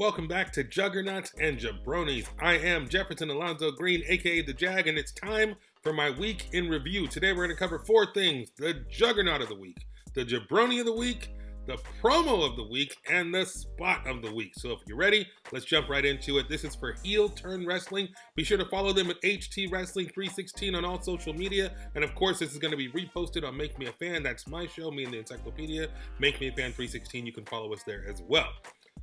Welcome back to Juggernauts and Jabronis. I am Jefferson Alonzo Green, aka the Jag, and it's time for my week in review. Today we're going to cover four things: the Juggernaut of the week, the Jabroni of the week, the promo of the week, and the spot of the week. So if you're ready, let's jump right into it. This is for Heel Turn Wrestling. Be sure to follow them at HT Wrestling 316 on all social media. And of course, this is going to be reposted on Make Me a Fan. That's my show, me and the Encyclopedia. Make Me a Fan 316. You can follow us there as well.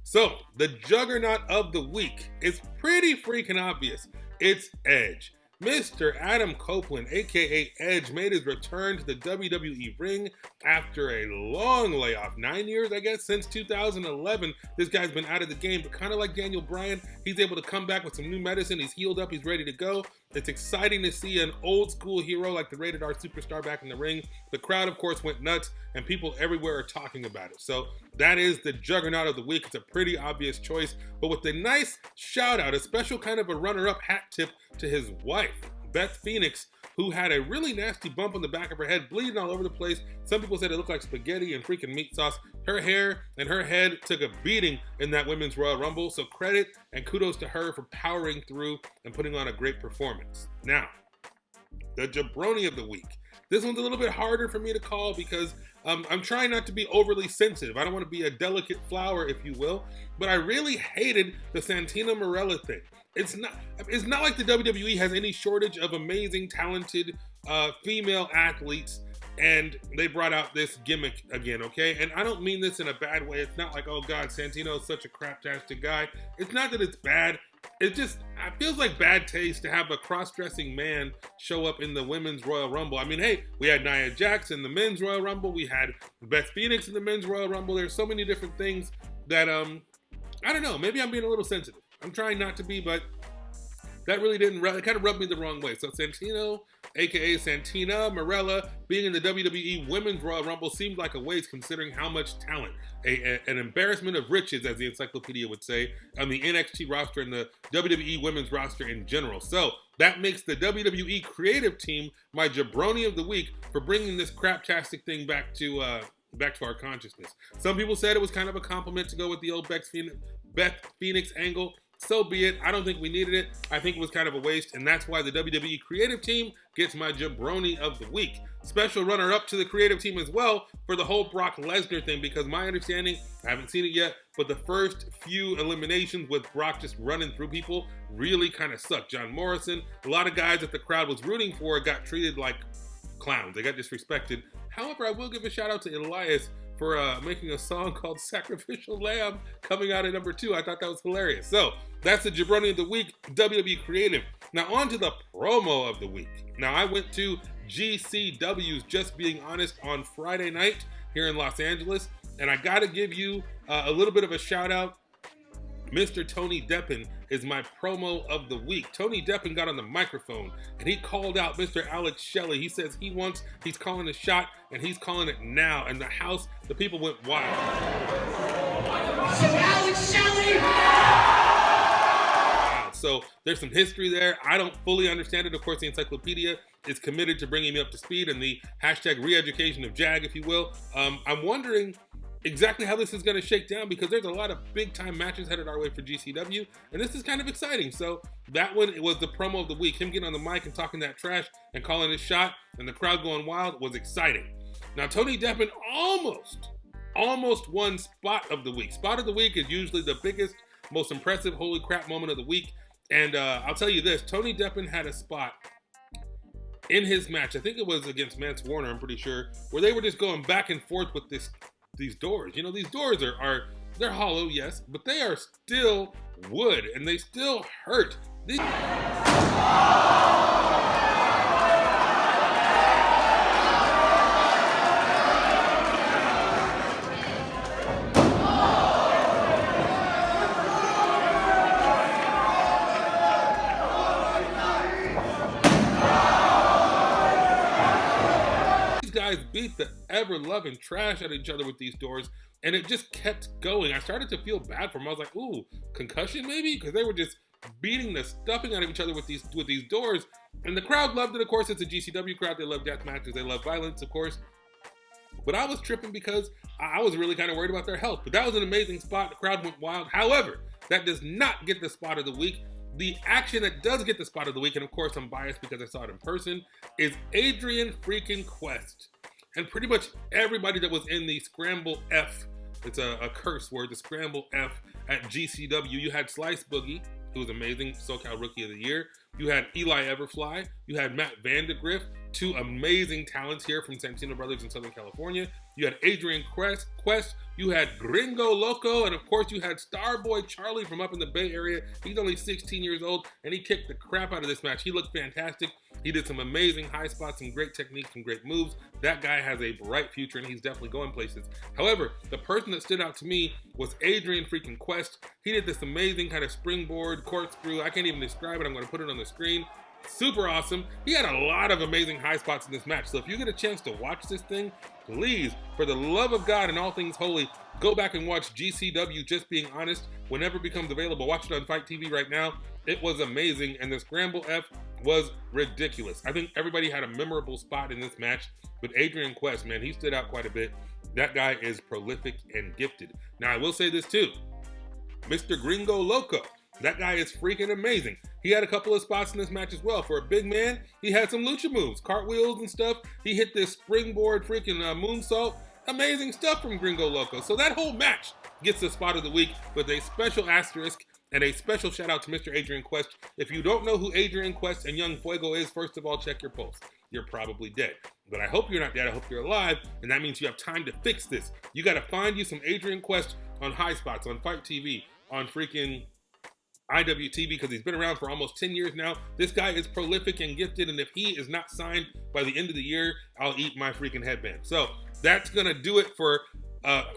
So, the Juggernaut of the week is pretty freaking obvious. It's Edge. Mr. Adam Copeland, aka Edge, made his return to the WWE ring after a long layoff. 9 years, I guess, since 2011. This guy's been out of the game, but kind of like Daniel Bryan, he's able to come back with some new medicine. He's healed up, he's ready to go. It's exciting to see an old school hero like the Rated R superstar back in the ring. The crowd, of course, went nuts, and people everywhere are talking about it. So that is the Juggernaut of the week. It's a pretty obvious choice, but with a nice shout out, a special kind of a runner-up hat tip to his wife, Beth Phoenix, who had a really nasty bump on the back of her head, bleeding all over the place. Some people said it looked like spaghetti and freaking meat sauce. Her hair and her head took a beating in that Women's Royal Rumble, so credit and kudos to her for powering through and putting on a great performance. Now, the Jabroni of the week. This one's a little bit harder for me to call because I'm trying not to be overly sensitive. I don't want to be a delicate flower, if you will, but I really hated the Santino Marella thing. It's not like the WWE has any shortage of amazing, talented female athletes, and they brought out this gimmick again, okay? And I don't mean this in a bad way. It's not like, oh God, Santino is such a craptastic guy. It's not that it's bad. It feels like bad taste to have a cross-dressing man show up in the Women's Royal Rumble. I mean, hey, we had Nia Jax in the Men's Royal Rumble. We had Beth Phoenix in the Men's Royal Rumble. There's so many different things that, I don't know. Maybe I'm being a little sensitive. I'm trying not to be, but that really it kind of rubbed me the wrong way. So Santino, aka Santina Marella, being in the WWE Women's Royal Rumble seemed like a waste considering how much talent, an embarrassment of riches, as the Encyclopedia would say, on the NXT roster and the WWE Women's roster in general. So that makes the WWE creative team my Jabroni of the week for bringing this craptastic thing back to our consciousness. Some people said it was kind of a compliment to go with the old Beth Phoenix angle. So be it. I don't think we needed it. I think it was kind of a waste, and that's why the WWE creative team gets my Jabroni of the week. Special runner-up to the creative team as well for the whole Brock Lesnar thing, because my understanding, I haven't seen it yet, but the first few eliminations with Brock just running through people really kind of sucked. John Morrison, a lot of guys that the crowd was rooting for got treated like clowns. They got disrespected. However, I will give a shout out to Elias for making a song called Sacrificial Lamb coming out at number 2. I thought that was hilarious. So that's the Jabroni of the week, WWE Creative. Now on to the promo of the week. Now I went to GCW's Just Being Honest on Friday night here in Los Angeles, and I gotta give you a little bit of a shout out. Mr. Tony Deppen is my promo of the week. Tony Deppen got on the microphone and he called out Mr. Alex Shelley. He says he's calling a shot and he's calling it now. And the people went wild. So Alex Shelley! So there's some history there. I don't fully understand it. Of course, the Encyclopedia is committed to bringing me up to speed and the hashtag Re-Education of Jag, if you will. I'm wondering exactly how this is going to shake down because there's a lot of big time matches headed our way for GCW, and this is kind of exciting. So that one, it was the promo of the week. Him getting on the mic and talking that trash and calling his shot and the crowd going wild was exciting. Now Tony Deppen almost won spot of the week. Spot of the week is usually the biggest, most impressive holy crap moment of the week, and I'll tell you this, Tony Deppen had a spot in his match, I think it was against Mance Warner, I'm pretty sure, where they were just going back and forth with these doors. You know, these doors they're hollow, yes, but they are still wood and they still hurt. Guys beat the ever-loving trash out of each other with these doors, and it just kept going. I started to feel bad for them. I was like, ooh, concussion maybe? Because they were just beating the stuffing out of each other with these doors, and the crowd loved it. Of course, it's a GCW crowd. They love death matches. They love violence, of course. But I was tripping because I was really kind of worried about their health. But that was an amazing spot. The crowd went wild. However, that does not get the spot of the week. The action that does get the spot of the week, and of course I'm biased because I saw it in person, is Adrian freaking Quest. And pretty much everybody that was in the Scramble F, it's a curse word, the Scramble F at GCW. You had Slice Boogie, who was amazing, SoCal Rookie of the Year. You had Eli Everfly. You had Matt Vandegrift, two amazing talents here from Santino Brothers in Southern California. You had Adrian Quest. You had Gringo Loco. And of course, you had Starboy Charlie from up in the Bay Area. He's only 16 years old, and he kicked the crap out of this match. He looked fantastic. He did some amazing high spots, some great techniques, some great moves. That guy has a bright future, and he's definitely going places. However, the person that stood out to me was Adrian freaking Quest. He did this amazing kind of springboard, corkscrew. I can't even describe it. I'm going to put it on the screen. Super awesome. He had a lot of amazing high spots in this match. So if you get a chance to watch this thing, please, for the love of God and all things holy, go back and watch GCW Just Being Honest whenever it becomes available. Watch it on Fight TV right now. It was amazing, and the Scramble F was ridiculous. I think everybody had a memorable spot in this match, but Adrian Quest, man, he stood out quite a bit. That guy is prolific and gifted. Now, I will say this too. Mr. Gringo Loco, that guy is freaking amazing. He had a couple of spots in this match as well. For a big man, he had some lucha moves, cartwheels and stuff. He hit this springboard freaking moonsault. Amazing stuff from Gringo Loco. So that whole match gets the spot of the week with a special asterisk and a special shout out to Mr. Adrian Quest. If you don't know who Adrian Quest and Young Fuego is, first of all, check your pulse. You're probably dead. But I hope you're not dead. I hope you're alive. And that means you have time to fix this. You got to find you some Adrian Quest on high spots, on Fight TV, on freaking IWTV, because he's been around for almost 10 years now. This guy is prolific and gifted, and if he is not signed by the end of the year, I'll eat my freaking headband. So that's gonna do it for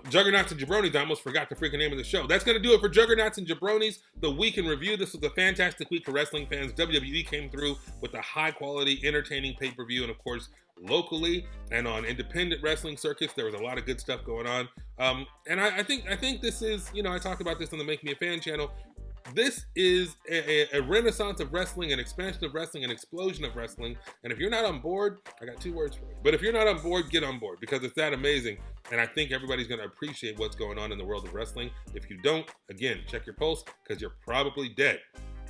Juggernauts and Jabronis. I almost forgot the freaking name of the show. That's gonna do it for Juggernauts and Jabronis, the week in review. This was a fantastic week for wrestling fans. WWE came through with a high quality, entertaining pay-per-view, and of course, locally and on independent wrestling circuits, there was a lot of good stuff going on. And I think this is, I talked about this on the Make Me a Fan channel. This is a renaissance of wrestling, an expansion of wrestling, an explosion of wrestling. And if you're not on board, I got 2 words for you. But if you're not on board, get on board, because it's that amazing. And I think everybody's going to appreciate what's going on in the world of wrestling. If you don't, again, check your pulse, because you're probably dead.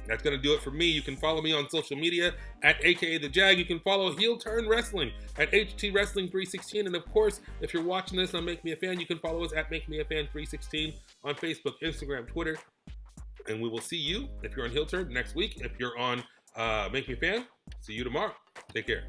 That's going to do it for me. You can follow me on social media at AKA The Jag. You can follow Heel Turn Wrestling at HT Wrestling 316. And of course, if you're watching this on Make Me a Fan, you can follow us at Make Me a Fan 316 on Facebook, Instagram, Twitter. And we will see you, if you're on Heel Turn, next week. If you're on Make Me a Fan, see you tomorrow. Take care.